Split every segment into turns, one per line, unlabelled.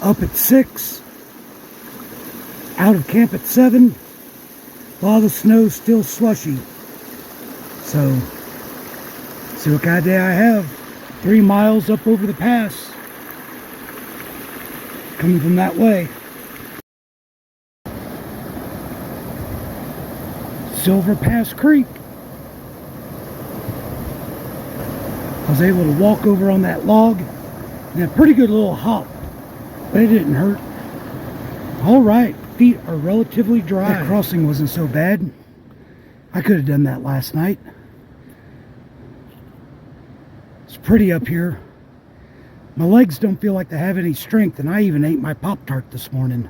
Up at 6, out of camp at 7. A lot of the snow's still slushy. So, see what kind of day I have. 3 miles up over the pass. Coming from that way. Silver Pass Creek. I was able to walk over on that log and a pretty good little hop, but it didn't hurt. Alright, feet are relatively dry. That crossing wasn't so bad. I could have done that last night. It's pretty up here. My legs don't feel like they have any strength, and I even ate my Pop-Tart this morning.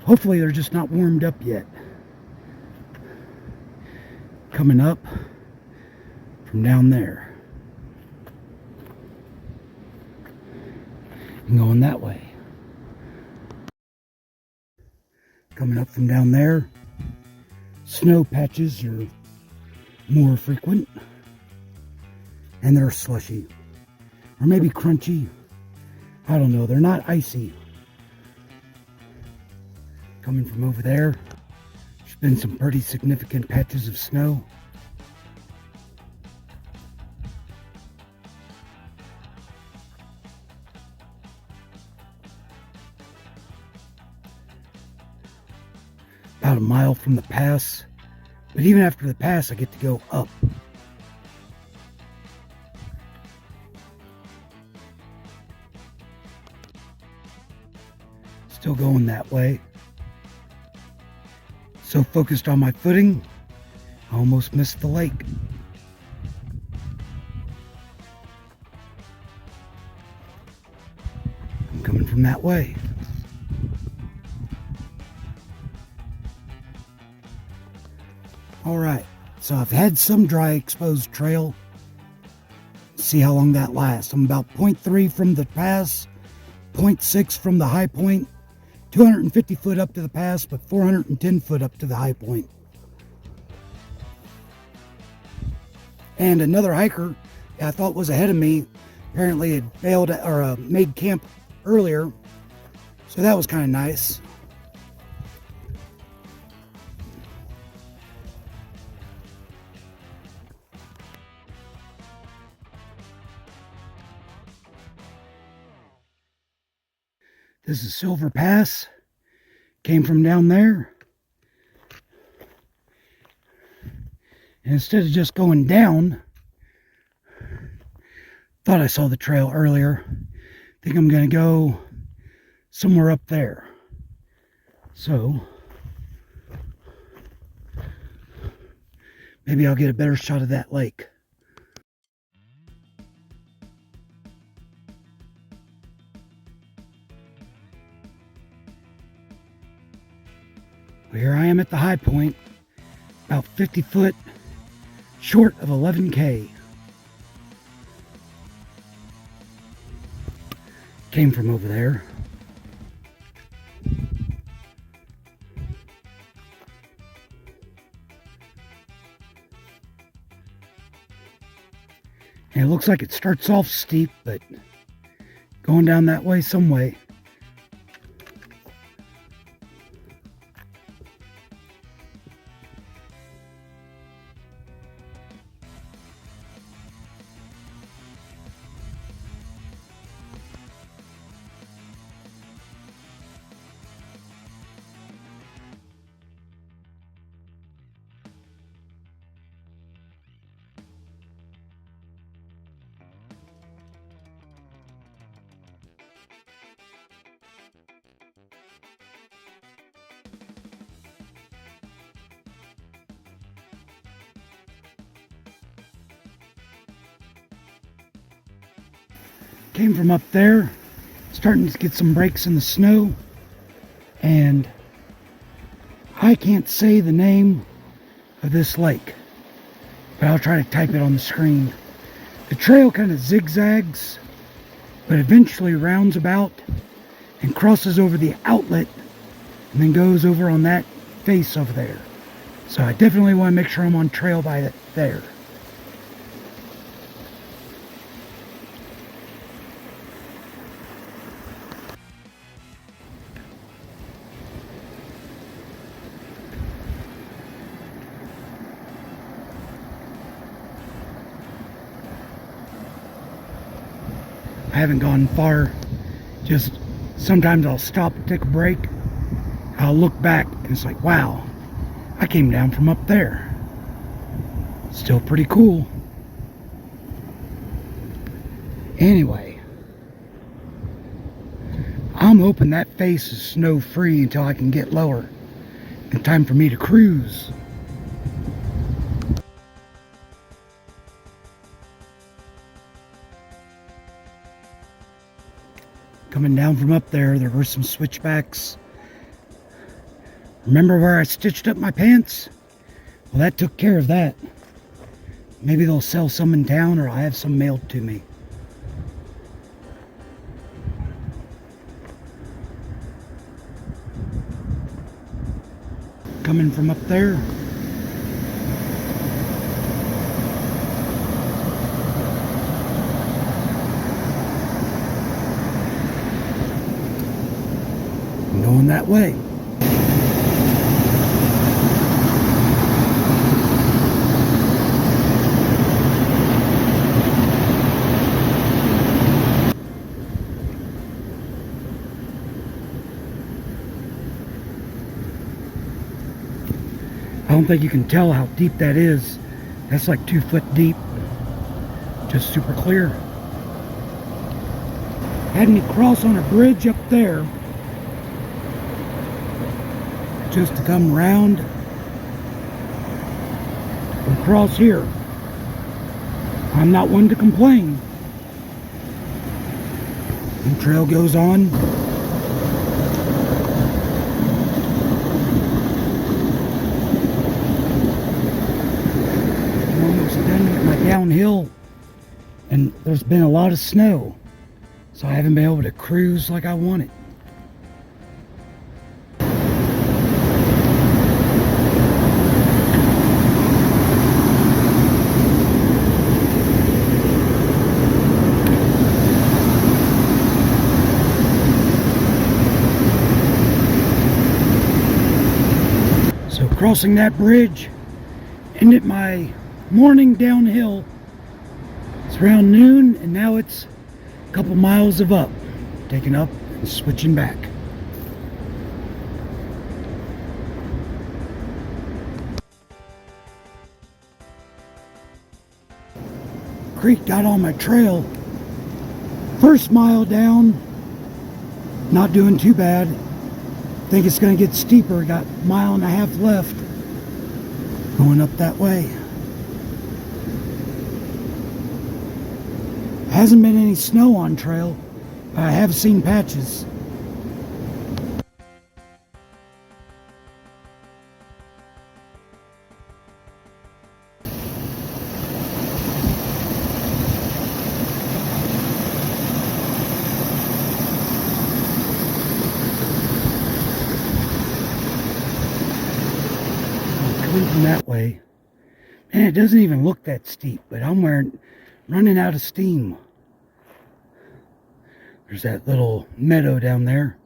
Hopefully they're just not warmed up yet. Coming up from down there and going that way. Coming up from down there, snow patches are more frequent and they're slushy or maybe crunchy. I don't know, they're not icy. Coming from over there, there's been some pretty significant patches of snow. About a mile from the pass, but even after the pass I get to go up. Still going that way. So focused on my footing, I almost missed the lake. I'm coming from that way. Alright, so I've had some dry exposed trail. See how long that lasts. I'm about 0.3 from the pass, 0.6 from the high point, 250 foot up to the pass, but 410 foot up to the high point. And another hiker I thought was ahead of me apparently had bailed or made camp earlier, so that was kind of nice. This is Silver Pass. Came from down there. And instead of just going down, thought I saw the trail earlier. Think I'm going to go somewhere up there. So, maybe I'll get a better shot of that lake. Here I am at the high point, about 50 foot short of 11K. Came from over there. And it looks like it starts off steep, but going down that way some way. Came from up there, starting to get some breaks in the snow, and I can't say the name of this lake, but I'll try to type it on the screen. The trail kind of zigzags, but eventually rounds about and crosses over the outlet and then goes over on that face over there. So I definitely want to make sure I'm on trail by there. I haven't gone far. Just sometimes I'll stop, take a break. I'll look back and it's like, wow, I came down from up there. Still pretty cool. Anyway, I'm hoping that face is snow free until I can get lower. And time for me to cruise. Coming down from up there were some switchbacks. Remember where I stitched up my pants? Well, that took care of that. Maybe they'll sell some in town, or I'll have some mailed to me. Coming from up there. Going that way. I don't think you can tell how deep that is. That's like 2 foot deep. Just super clear. Had me cross on a bridge up there just to come around and cross here. I'm not one to complain. The trail goes on. I'm almost done with my downhill, and there's been a lot of snow, so I haven't been able to cruise like I wanted. Crossing that bridge ended my morning downhill. It's around noon, and now it's a couple miles of up, taking up and switching back. Creek got on my trail. First mile down, not doing too bad. Think it's going to get steeper. Got a mile and a half left. Going up that way. Hasn't been any snow on trail, but I have seen patches. From that way, and it doesn't even look that steep, but I'm running out of steam. There's that little meadow down there.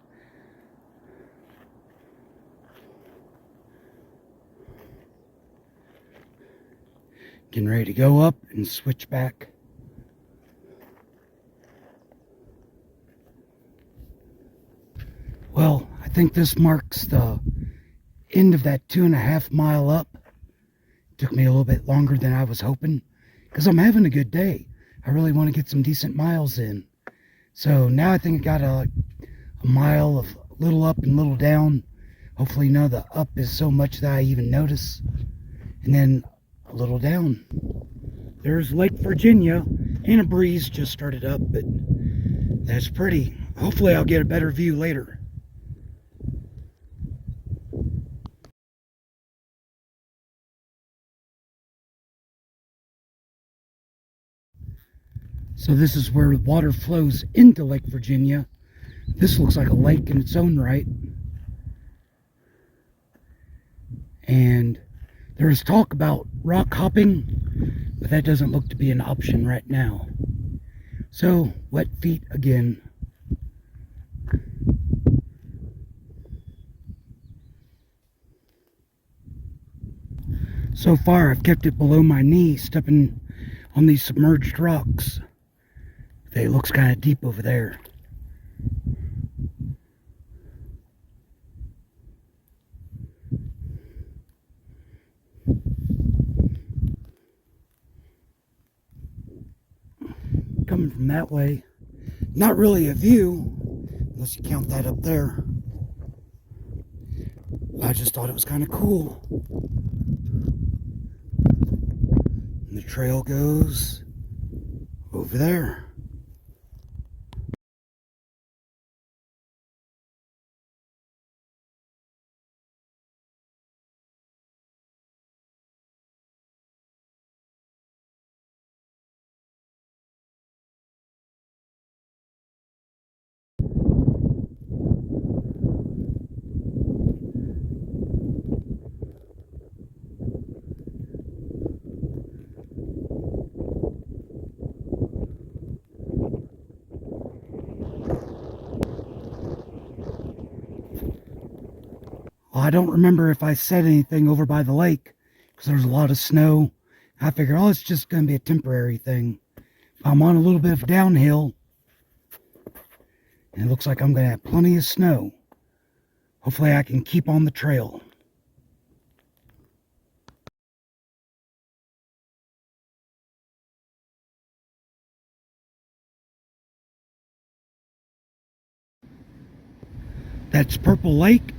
Getting ready to go up and switch back. Well, I think this marks the end of that 2.5 mile up. Took me a little bit longer than I was hoping, because I'm having a good day. I really want to get some decent miles in. So now I think I got a mile of little up and little down. Hopefully none of the up is so much that I even notice. And then a little down. There's Lake Virginia, and a breeze just started up, but that's pretty. Hopefully I'll get a better view later. So this is where the water flows into Lake Virginia. This looks like a lake in its own right. And there's talk about rock hopping, but that doesn't look to be an option right now. So, wet feet again. So far, I've kept it below my knee, stepping on these submerged rocks. It looks kind of deep over there. Coming from that way, not really a view, unless you count that up there. I just thought it was kind of cool. And the trail goes over there. Well, I don't remember if I said anything over by the lake, because there's a lot of snow. I figured, oh, it's just going to be a temporary thing. I'm on a little bit of downhill, and it looks like I'm going to have plenty of snow. Hopefully I can keep on the trail. That's Purple Lake,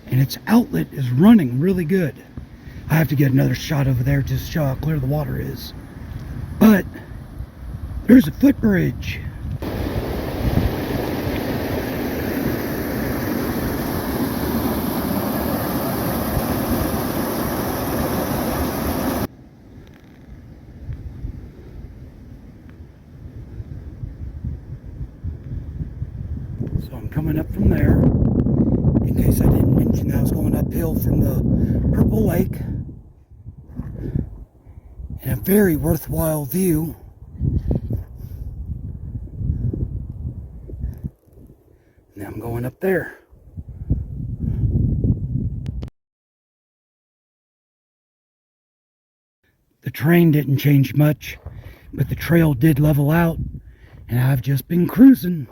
and its outlet is running really good. I have to get another shot over there to show how clear the water is. But there's a footbridge. So I'm coming up from there. In case I didn't mention, I was going uphill from the Purple Lake. And a very worthwhile view. Now I'm going up there. The terrain didn't change much, but the trail did level out, and I've just been cruising,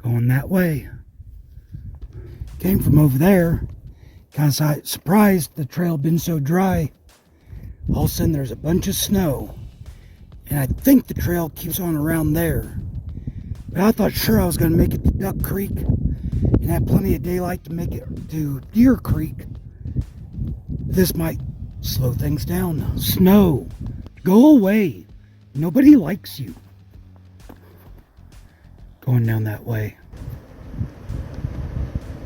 going that way. Came from over there, kind of surprised the trail had been so dry. All of a sudden there's a bunch of snow, and I think the trail keeps on around there. But I thought sure I was going to make it to Duck Creek and have plenty of daylight to make it to Deer Creek. This might slow things down. Snow, go away. Nobody likes you. Going down that way.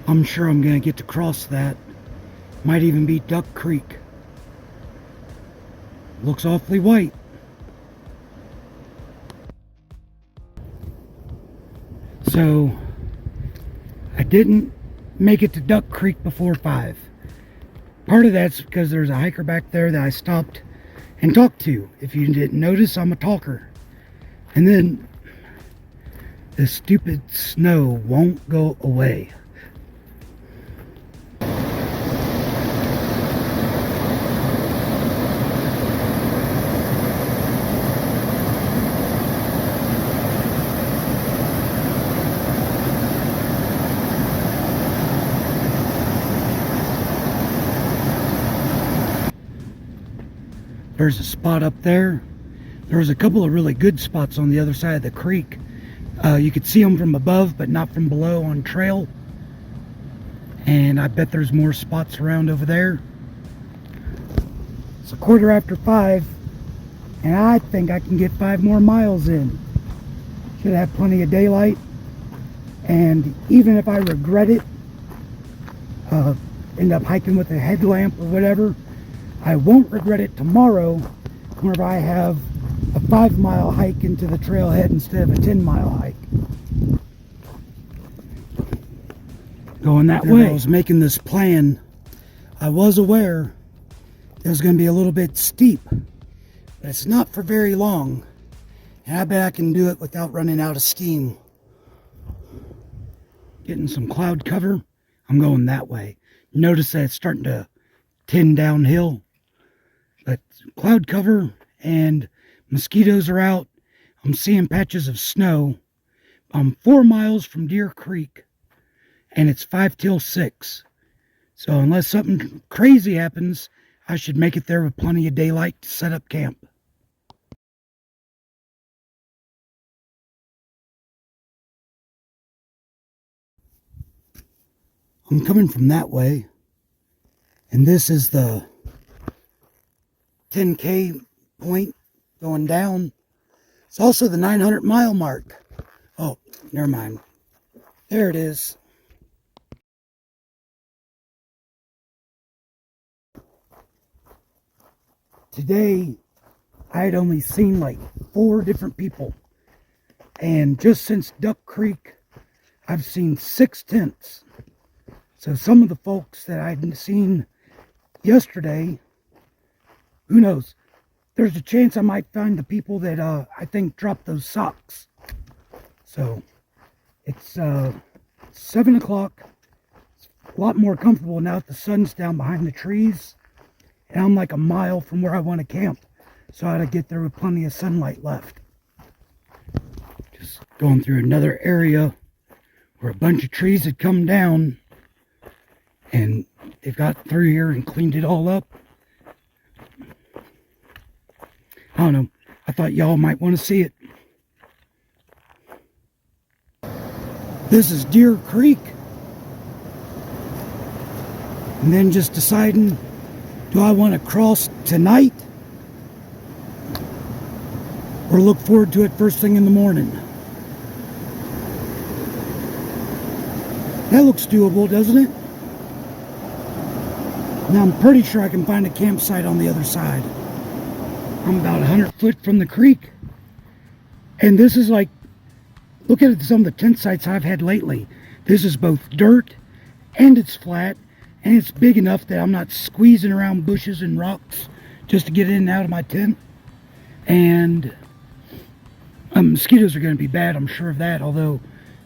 I'm sure I'm going to get to cross that. Might even be Duck Creek. Looks awfully white. So, I didn't make it to Duck Creek before 5. Part of that's because there's a hiker back there that I stopped and talked to. If you didn't notice, I'm a talker. And then, the stupid snow won't go away. There's a spot up there. There's a couple of really good spots on the other side of the creek. You could see them from above, but not from below on trail. And I bet there's more spots around over there. It's 5:15, and I think I can get 5 more miles in. Should have plenty of daylight. And even if I regret it, end up hiking with a headlamp or whatever, I won't regret it tomorrow whenever I have a 5-mile hike into the trailhead instead of a 10-mile hike. Going that way. I was making this plan. I was aware it was going to be a little bit steep, but it's not for very long. And I bet I can do it without running out of steam. Getting some cloud cover. I'm going that way. Notice that it's starting to tend downhill. But cloud cover and mosquitoes are out. I'm seeing patches of snow. I'm 4 miles from Deer Creek, and it's 5 till 6. So unless something crazy happens, I should make it there with plenty of daylight to set up camp. I'm coming from that way, and this is the 10K point going down. It's also the 900 mile mark. Oh, never mind. There it is. Today, I had only seen like 4 different people. And just since Duck Creek, I've seen 6 tents. So some of the folks that I hadn't seen yesterday, who knows? There's a chance I might find the people that I think dropped those socks. So it's 7 o'clock. It's a lot more comfortable now that the sun's down behind the trees. And I'm like a mile from where I want to camp. So I ought to get there with plenty of sunlight left. Just going through another area where a bunch of trees had come down. And they've got through here and cleaned it all up. I don't know. I thought y'all might want to see it. This is Deer Creek. And then just deciding, do I want to cross tonight? Or look forward to it first thing in the morning? That looks doable, doesn't it? Now I'm pretty sure I can find a campsite on the other side. I'm about 100 foot from the creek. And this is like, look at some of the tent sites I've had lately. This is both dirt and it's flat. And it's big enough that I'm not squeezing around bushes and rocks just to get in and out of my tent. And mosquitoes are going to be bad, I'm sure of that. Although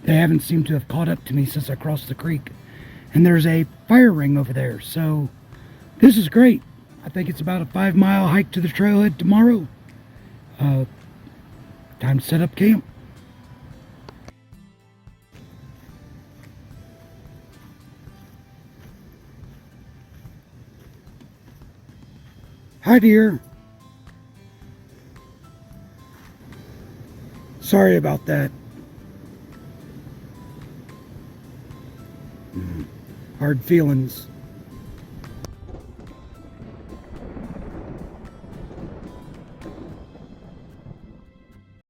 they haven't seemed to have caught up to me since I crossed the creek. And there's a fire ring over there. So this is great. I think it's about a 5-mile hike to the trailhead tomorrow. Time to set up camp. Hi, dear. Sorry about that. Hard feelings.